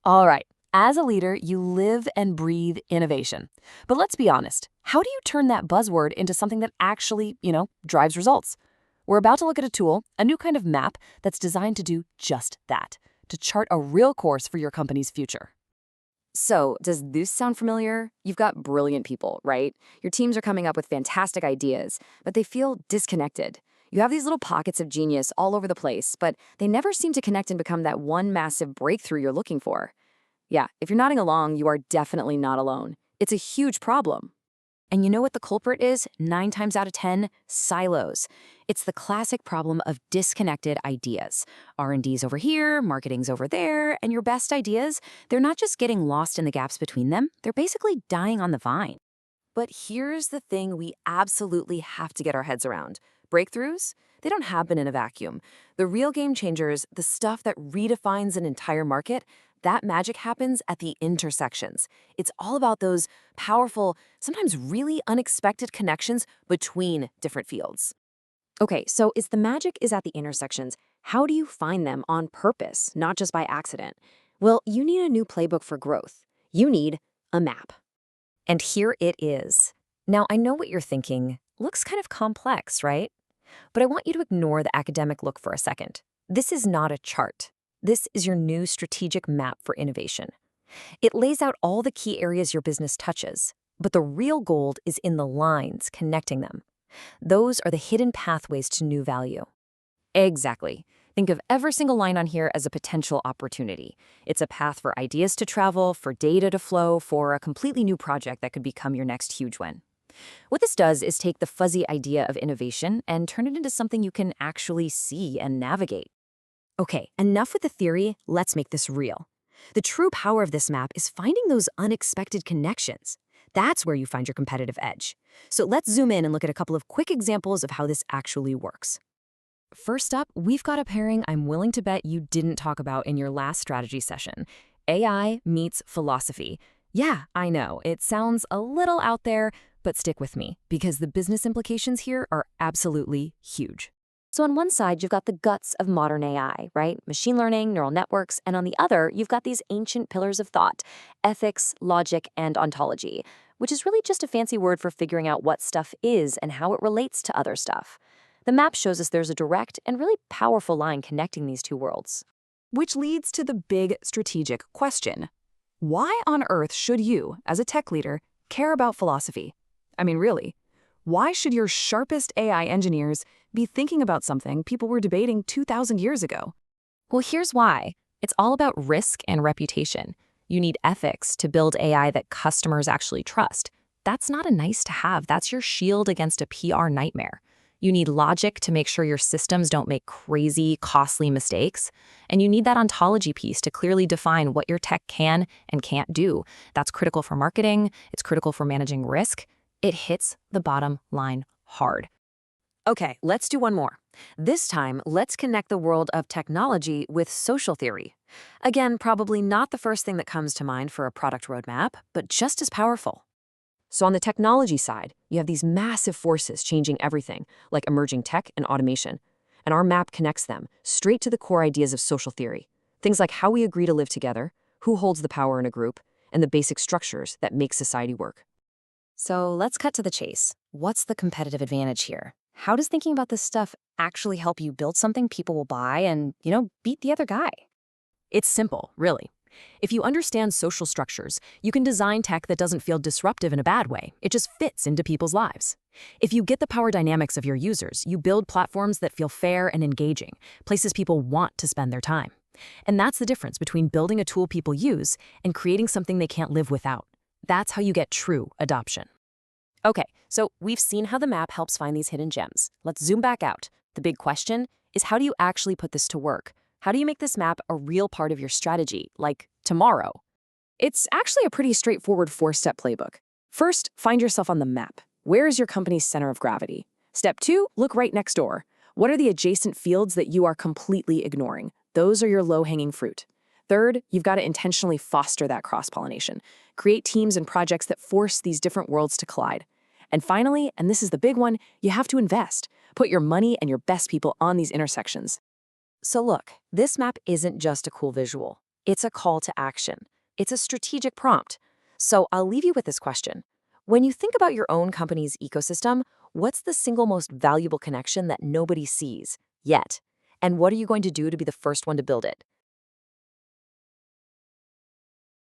All right. As a leader, you live and breathe innovation. But let's be honest, how do you turn that buzzword into something that actually, drives results? We're about to look at a tool, a new kind of map that's designed to do just that, to chart a real course for your company's future. So, does this sound familiar? You've got brilliant people, right? Your teams are coming up with fantastic ideas, but they feel disconnected. You have these little pockets of genius all over the place, but they never seem to connect and become that one massive breakthrough you're looking for. Yeah, if you're nodding along, you are definitely not alone. It's a huge problem. And you know what the culprit is? 9 times out of 10, silos. It's the classic problem of disconnected ideas. R&D's over here, marketing's over there, and your best ideas, they're not just getting lost in the gaps between them, they're basically dying on the vine. But here's the thing we absolutely have to get our heads around. Breakthroughs? They don't happen in a vacuum. The real game changers, the stuff that redefines an entire market, that magic happens at the intersections. It's all about those powerful, sometimes really unexpected connections between different fields. Okay, so the magic is at the intersections. How do you find them on purpose, not just by accident? Well, you need a new playbook for growth. You need a map. And here it is. Now, I know what you're thinking. Looks kind of complex, right? But I want you to ignore the academic look for a second. This is not a chart. This is your new strategic map for innovation. It lays out all the key areas your business touches, but the real gold is in the lines connecting them. Those are the hidden pathways to new value. Exactly. Think of every single line on here as a potential opportunity. It's a path for ideas to travel, for data to flow, for a completely new project that could become your next huge win. What this does is take the fuzzy idea of innovation and turn it into something you can actually see and navigate. Okay, enough with the theory, let's make this real. The true power of this map is finding those unexpected connections. That's where you find your competitive edge. So let's zoom in and look at a couple of quick examples of how this actually works. First up, we've got a pairing I'm willing to bet you didn't talk about in your last strategy session. AI meets philosophy. Yeah, I know, it sounds a little out there, but stick with me, because the business implications here are absolutely huge. So on one side, you've got the guts of modern AI, right? Machine learning, neural networks, and on the other, you've got these ancient pillars of thought, ethics, logic, and ontology, which is really just a fancy word for figuring out what stuff is and how it relates to other stuff. The map shows us there's a direct and really powerful line connecting these two worlds. Which leads to the big strategic question. Why on earth should you, as a tech leader, care about philosophy? I mean, really, why should your sharpest AI engineers be thinking about something people were debating 2,000 years ago? Well, here's why. It's all about risk and reputation. You need ethics to build AI that customers actually trust. That's not a nice to have. That's your shield against a PR nightmare. You need logic to make sure your systems don't make crazy, costly mistakes. And you need that ontology piece to clearly define what your tech can and can't do. That's critical for marketing. It's critical for managing risk. It hits the bottom line hard. Okay, let's do one more. This time, let's connect the world of technology with social theory. Again, probably not the first thing that comes to mind for a product roadmap, but just as powerful. So on the technology side, you have these massive forces changing everything, like emerging tech and automation. And our map connects them straight to the core ideas of social theory. Things like how we agree to live together, who holds the power in a group, and the basic structures that make society work. So let's cut to the chase. What's the competitive advantage here? How does thinking about this stuff actually help you build something people will buy and, beat the other guy? It's simple, really. If you understand social structures, you can design tech that doesn't feel disruptive in a bad way. It just fits into people's lives. If you get the power dynamics of your users, you build platforms that feel fair and engaging, places people want to spend their time. And that's the difference between building a tool people use and creating something they can't live without. That's how you get true adoption. Okay, so we've seen how the map helps find these hidden gems. Let's zoom back out. The big question is, how do you actually put this to work? How do you make this map a real part of your strategy, like tomorrow? It's actually a pretty straightforward 4-step playbook. First, find yourself on the map. Where is your company's center of gravity? Step 2, look right next door. What are the adjacent fields that you are completely ignoring? Those are your low-hanging fruit. Third, you've got to intentionally foster that cross-pollination. Create teams and projects that force these different worlds to collide. And finally, and this is the big one, you have to invest. Put your money and your best people on these intersections. So look, this map isn't just a cool visual. It's a call to action. It's a strategic prompt. So I'll leave you with this question. When you think about your own company's ecosystem, what's the single most valuable connection that nobody sees yet? And what are you going to do to be the first one to build it?